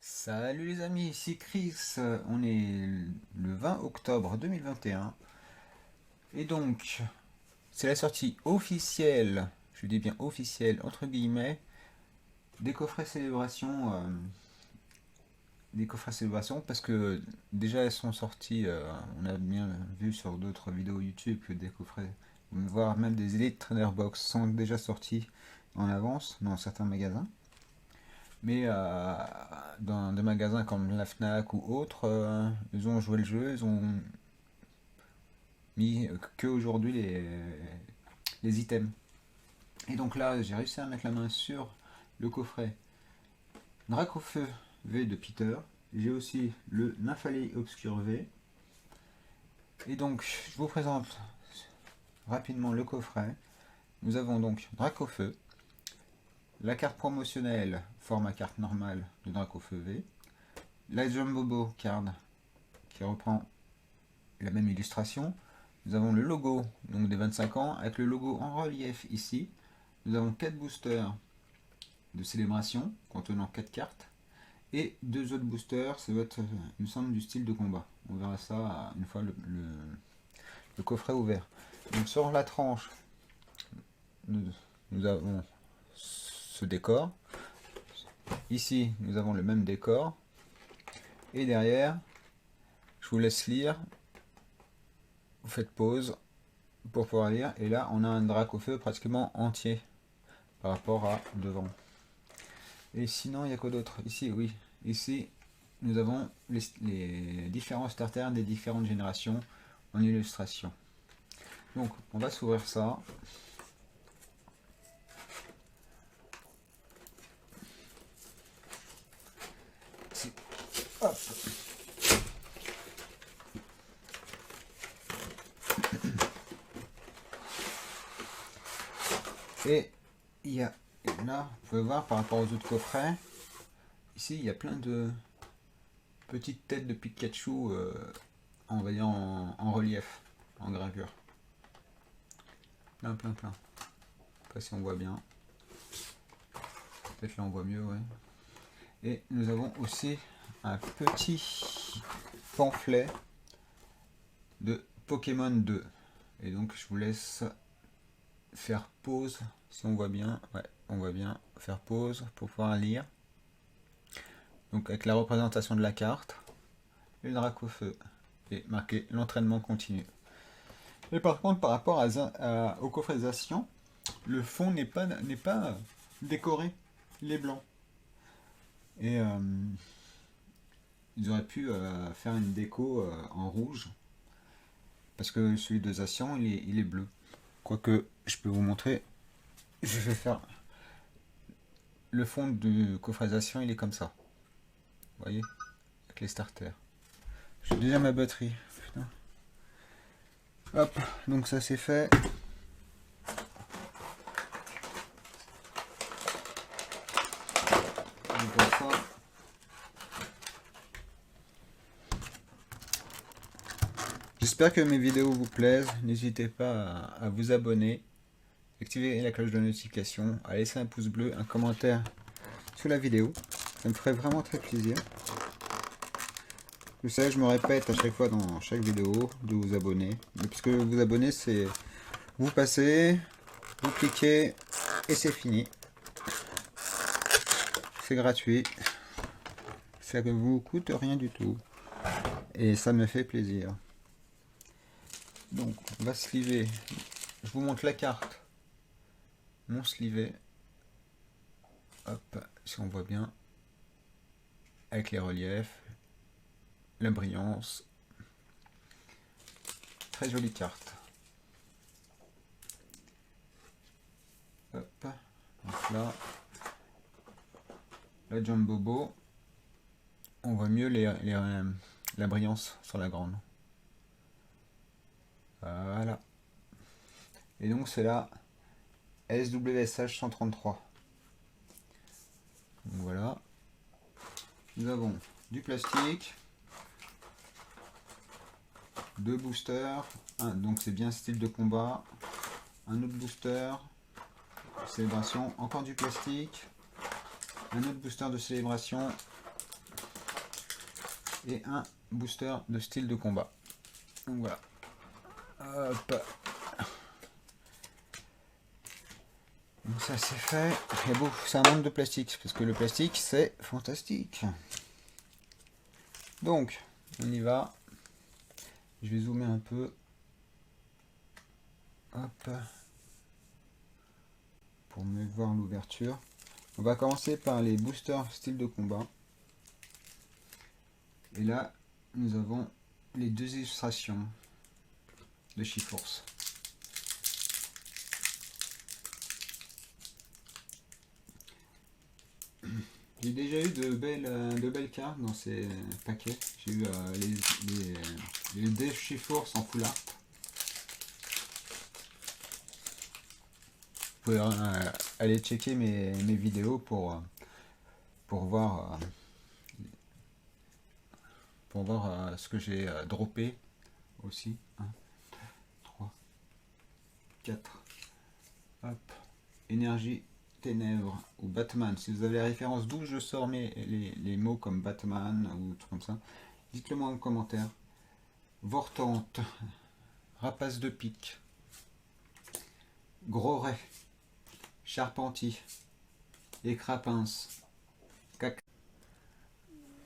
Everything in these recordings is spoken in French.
Salut les amis, ici Chris, on est le 20 octobre 2021 et donc c'est la sortie officielle, je dis bien officielle entre guillemets, des coffrets célébration, parce que déjà elles sont sorties, on a bien vu sur d'autres vidéos YouTube que des coffrets, voire même des Elite Trainer Box sont déjà sortis en avance dans certains magasins. Mais dans des magasins comme la Fnac ou autres, ils ont joué le jeu, ils ont mis que aujourd'hui les items. Et donc là, j'ai réussi à mettre la main sur le coffret Dracofeu V de Peter. J'ai aussi le Nymphalei Obscur V. Et donc, je vous présente rapidement le coffret. Nous avons donc Dracofeu, la carte promotionnelle format carte normale de Dracofeu V, la Jumbo Card qui reprend la même illustration. Nous avons le logo donc des 25 ans avec le logo en relief ici. Nous avons 4 boosters de célébration contenant 4 cartes et 2 autres boosters, ça va être, il me semble, du style de combat. On verra ça une fois le coffret ouvert. Donc sur la tranche, nous avons ce décor. Ici, nous avons le même décor. Et derrière, je vous laisse lire. Vous faites pause pour pouvoir lire. Et là, on a un Dracofeu pratiquement entier par rapport à devant. Et sinon, il y a quoi d'autre? Ici, oui. Ici, nous avons les différents starters des différentes générations en illustration. Donc, on va s'ouvrir ça. Hop. Et il y a là, vous pouvez voir par rapport aux autres coffrets, ici il y a plein de petites têtes de Pikachu on va dire en relief, en gravure. Plein. Je sais pas si on voit bien. Peut-être là on voit mieux, ouais. Et nous avons aussi un petit pamphlet de Pokémon 2. Et donc je vous laisse faire pause si on voit bien. Ouais, on voit bien. Faire pause pour pouvoir lire. Donc avec la représentation de la carte, le Dracofeu et marqué l'entraînement continu. Et par contre, par rapport au coffretisation, le fond n'est pas décoré, il est blanc. Et ils auraient pu faire une déco en rouge, parce que celui de Zacian, il est bleu. Quoique, je peux vous montrer, je vais faire le fond de coffretisation, il est comme ça. Vous voyez, avec les starters. J'ai déjà ma batterie. Putain. Hop, donc ça c'est fait. J'espère que mes vidéos vous plaisent. N'hésitez pas à vous abonner, activer la cloche de notification, à laisser un pouce bleu, un commentaire sous la vidéo. Ça me ferait vraiment très plaisir. Vous savez, je me répète à chaque fois dans chaque vidéo de vous abonner. Puisque vous abonner, c'est vous passez, vous cliquez et c'est fini. C'est gratuit. Ça ne vous coûte rien du tout. Et ça me fait plaisir. Donc, on va sliver. Je vous montre la carte. Mon slivé. Hop, si on voit bien. Avec les reliefs. La brillance. Très jolie carte. Hop. Donc là. La Jumbo. On voit mieux la brillance sur la grande. Voilà. Et donc c'est la SWSH 133. Donc voilà. Nous avons du plastique, deux boosters, donc c'est bien style de combat, un autre booster, célébration, encore du plastique, un autre booster de célébration, et un booster de style de combat. Donc voilà. Hop. Donc ça c'est fait. Et bon, ça manque de plastique parce que le plastique c'est fantastique. Donc on y va. Je vais zoomer un peu. Hop. Pour mieux voir l'ouverture. On va commencer par les boosters style de combat. Et là, nous avons les deux illustrations de Chiforce. J'ai déjà eu de belles cartes dans ces paquets. J'ai eu les Dev Chiforce en full art. Vous pouvez aller checker mes vidéos pour voir ce que j'ai droppé aussi. 1, 2, 3, 4. Hop. Énergie ténèbres ou Batman. Si vous avez la référence d'où je sors les mots comme Batman ou trucs comme ça, dites-le moi en commentaire. Vortante. Rapace de pique. Gros ray. Charpentier. Écrapince. Cac.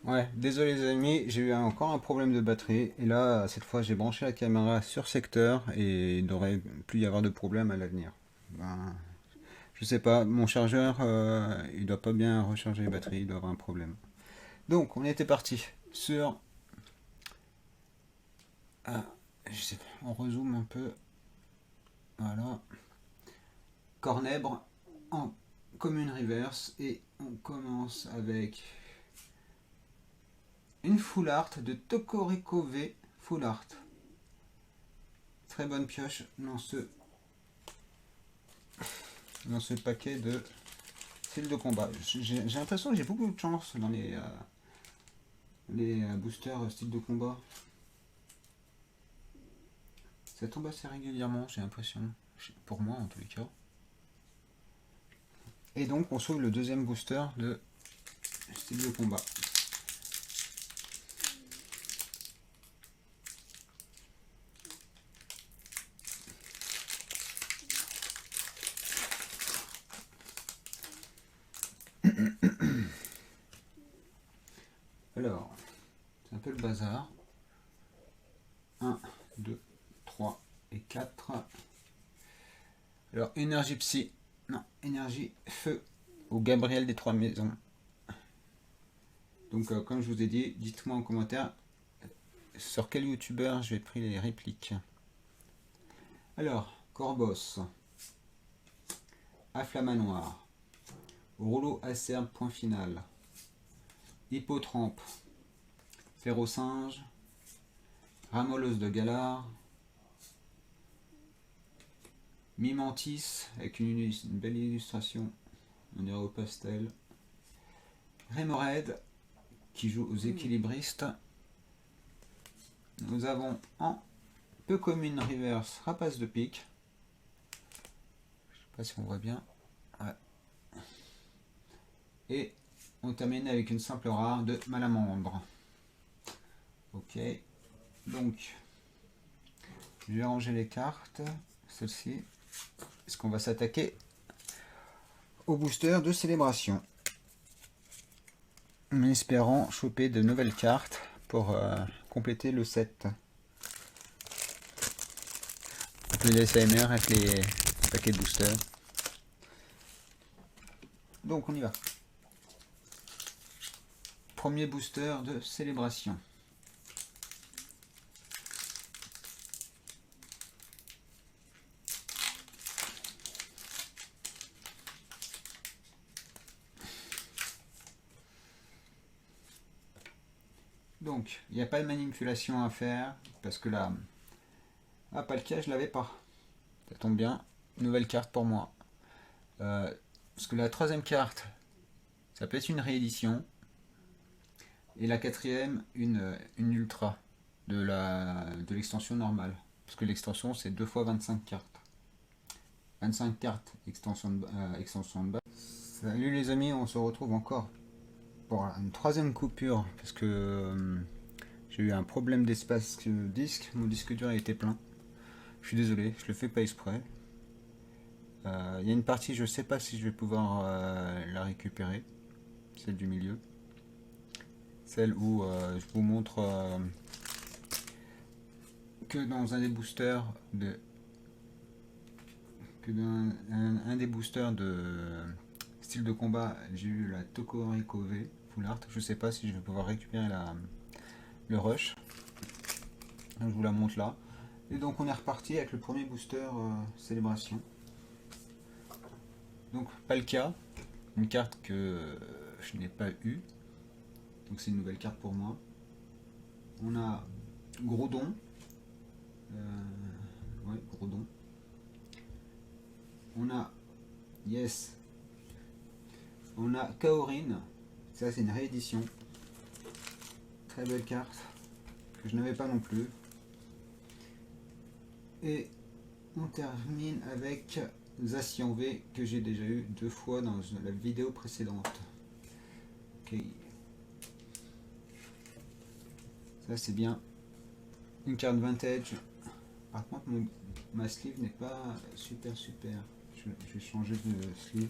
Ouais, désolé les amis, j'ai eu encore un problème de batterie. Et là, cette fois, j'ai branché la caméra sur secteur et il n'aurait plus y avoir de problème à l'avenir. Ben, je sais pas, mon chargeur, il doit pas bien recharger les batteries, il doit avoir un problème. Donc, on était parti sur... je sais pas, on rezoome un peu. Voilà. Cornèbre en commune reverse et on commence avec une full art de Tokoriko V full art. Très bonne pioche dans ce paquet de style de combat. J'ai l'impression que j'ai beaucoup de chance dans les boosters style de combat. Ça tombe assez régulièrement, j'ai l'impression. Pour moi en tous les cas. Et donc on sauve le deuxième booster de style de combat. Alors, c'est un peu le bazar. 1, 2, 3 et 4. Alors, énergie psy. Non, énergie feu au Gabriel des Trois Maisons. Donc, comme je vous ai dit, dites-moi en commentaire sur quel youtubeur j'ai pris les répliques. Alors, Corbos. Afflamanoir. Rouleau acerbe, point final. Hippotrampe. Ferrosinge. Ramoleuse de Galard. Mimantis avec une belle illustration, on dirait au pastel. Rémorède qui joue aux équilibristes. Nous avons en peu commune reverse Rapace de pique. Je sais pas si on voit bien. Ouais. Et on termine avec une simple rare de Malamandre. Ok. Donc, je vais ranger les cartes. Celle-ci. Est-ce qu'on va s'attaquer au booster de célébration, en espérant choper de nouvelles cartes pour compléter le set. Les SAMR avec les paquets de boosters. Donc on y va. Premier booster de célébration. Donc, il n'y a pas de manipulation à faire, parce que là, pas le cas, je l'avais pas. Ça tombe bien, nouvelle carte pour moi. Parce que la troisième carte, ça peut être une réédition, et la quatrième, une ultra de l'extension normale. Parce que l'extension, c'est 2 fois 25 cartes. 25 cartes, extension de base. Salut les amis, on se retrouve encore pour une troisième coupure, parce que J'ai eu un problème d'espace disque, mon disque dur a été plein. Je suis désolé, je le fais pas exprès. Il y a une partie, je sais pas si je vais pouvoir la récupérer, celle du milieu. Celle où je vous montre que dans un des boosters un des boosters de style de combat, j'ai eu la Tokoriko V Full Art. Je sais pas si je vais pouvoir récupérer le rush. Donc, je vous la montre là. Et donc on est reparti avec le premier booster célébration. Donc Palkia, une carte que je n'ai pas eue. Donc c'est une nouvelle carte pour moi. On a Groudon. Ouais, Groudon. On a Yes. On a Kaorin. Ça c'est une réédition. Très belle carte. Que je n'avais pas non plus. Et on termine avec Zacian V que j'ai déjà eu 2 fois dans la vidéo précédente. Ok. Ça c'est bien. Une carte vintage. Par contre ma sleeve n'est pas super. Je vais changer de sleeve.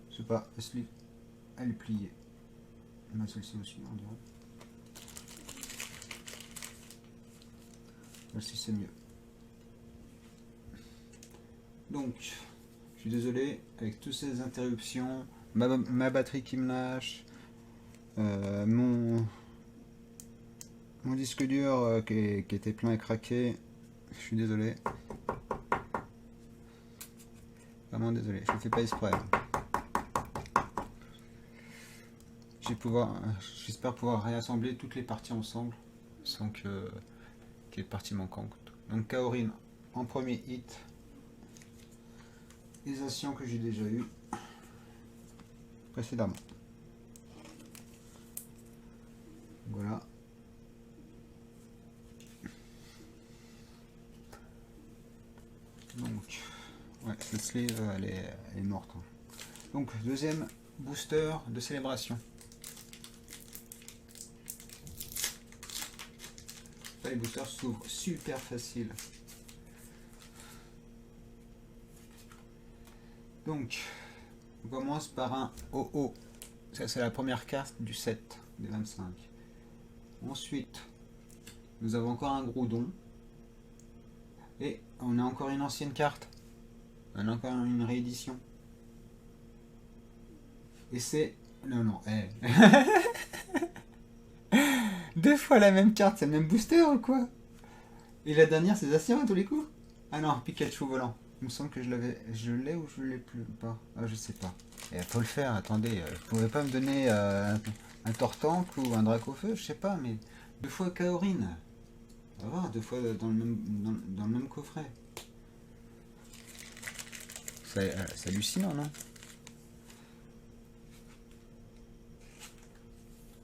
Je sais pas, la sleeve elle est pliée. Celle-ci aussi on dirait. Celle-ci c'est mieux. Donc je suis désolé avec toutes ces interruptions, ma batterie qui me lâche, mon disque dur qui était plein et craqué. Je suis désolé. Vraiment désolé, je ne fais pas exprès. J'espère pouvoir réassembler toutes les parties ensemble sans qu'il y ait de parties manquantes. Donc Kaorin en premier hit. Les Zacian que j'ai déjà eu précédemment. Voilà. Donc, ouais, cette sleeve elle est morte. Donc deuxième booster de célébration. Là, les boosters s'ouvrent super facile. Donc, on commence par un OO. Ça, c'est la première carte du set des 25. Ensuite, nous avons encore un Groudon. Et on a encore une ancienne carte. On a encore une réédition. Et c'est... Non, Deux fois la même carte, c'est le même booster ou quoi? Et la dernière, c'est Zacian à tous les coups? Ah non, Pikachu volant. Il me semble que je l'ai ou je l'ai plus pas. Ah, je sais pas. Il faut le faire, attendez. Vous pouvez pas me donner un Tortank ou un Dracofeu, je sais pas, mais 2 fois Kaorin. On va voir, 2 fois dans le même coffret. C'est hallucinant, non?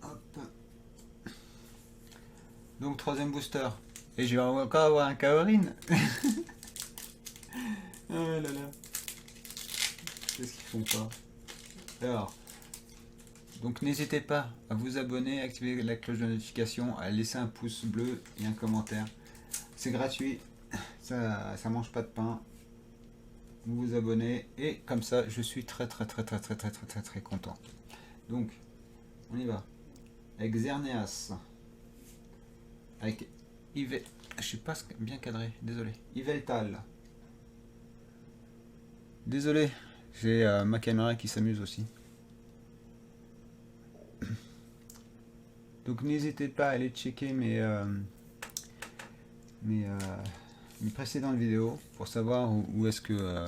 Hop. Donc, troisième booster. Et je vais encore avoir un Kaorin. Oh là là. Qu'est-ce qu'ils font pas? Alors, donc n'hésitez pas à vous abonner, à activer la cloche de notification, à laisser un pouce bleu et un commentaire. C'est gratuit, ça mange pas de pain. Vous vous abonnez et comme ça, je suis très content. Donc, on y va. Avec Xerneas, avec Yves, je suis pas bien cadré, désolé. Yveltal. Désolé, j'ai ma caméra qui s'amuse aussi. Donc n'hésitez pas à aller checker mes précédentes vidéos pour savoir où est-ce que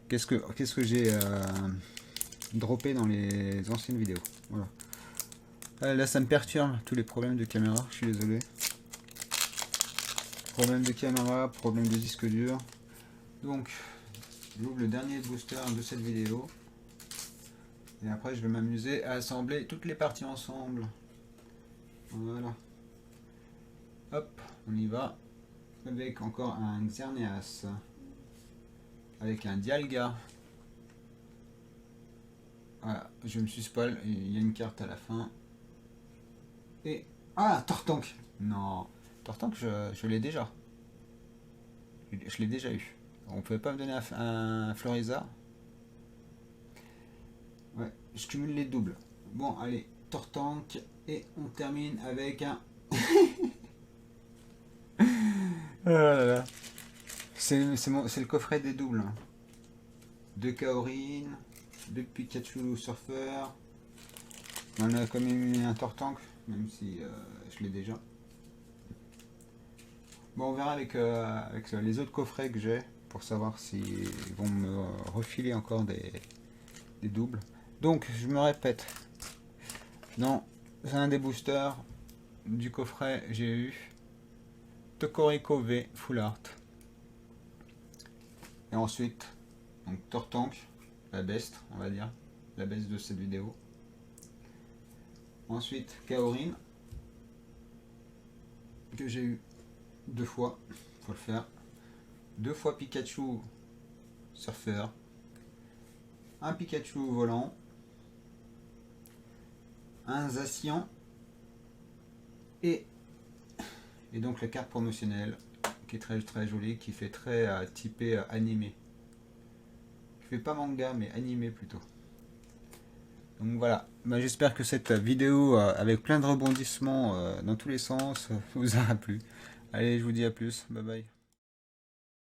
qu'est-ce que j'ai droppé dans les anciennes vidéos. Voilà. Là ça me perturbe tous les problèmes de caméra, je suis désolé. Problème de caméra, problème de disque dur. Donc j'ouvre le dernier booster de cette vidéo. Et après je vais m'amuser à assembler toutes les parties ensemble. Voilà. Hop, on y va. Avec encore un Xerneas. avec un Dialga. Voilà, je me suis spoil, il y a une carte à la fin. Et... Ah, Tortank. Non, Tortank, je l'ai déjà. Je l'ai déjà eu. On pouvait pas me donner un Florizard. Ouais, je cumule les doubles. Bon, allez, Tortank. Et on termine avec un... Oh là là. C'est le coffret des doubles. Deux Kaorin, deux Pikachu Surfer. On a quand même mis un Tortank, même si je l'ai déjà. Bon, on verra avec les autres coffrets que j'ai pour savoir s'ils vont me refiler encore des doubles. Donc, je me répète. Dans un des boosters du coffret, j'ai eu Tokoriko V Full Art. Et ensuite, donc Tortank, la best, on va dire, la best de cette vidéo. Ensuite, Kaorin, que j'ai eu 2 fois, faut le faire. 2 fois Pikachu Surfer, un Pikachu volant, un Zacian et donc la carte promotionnelle qui est très très jolie, qui fait très typé animé. Qui fait pas manga mais animé plutôt. Donc voilà, bah, j'espère que cette vidéo avec plein de rebondissements dans tous les sens vous aura plu. Allez, je vous dis à plus, bye bye.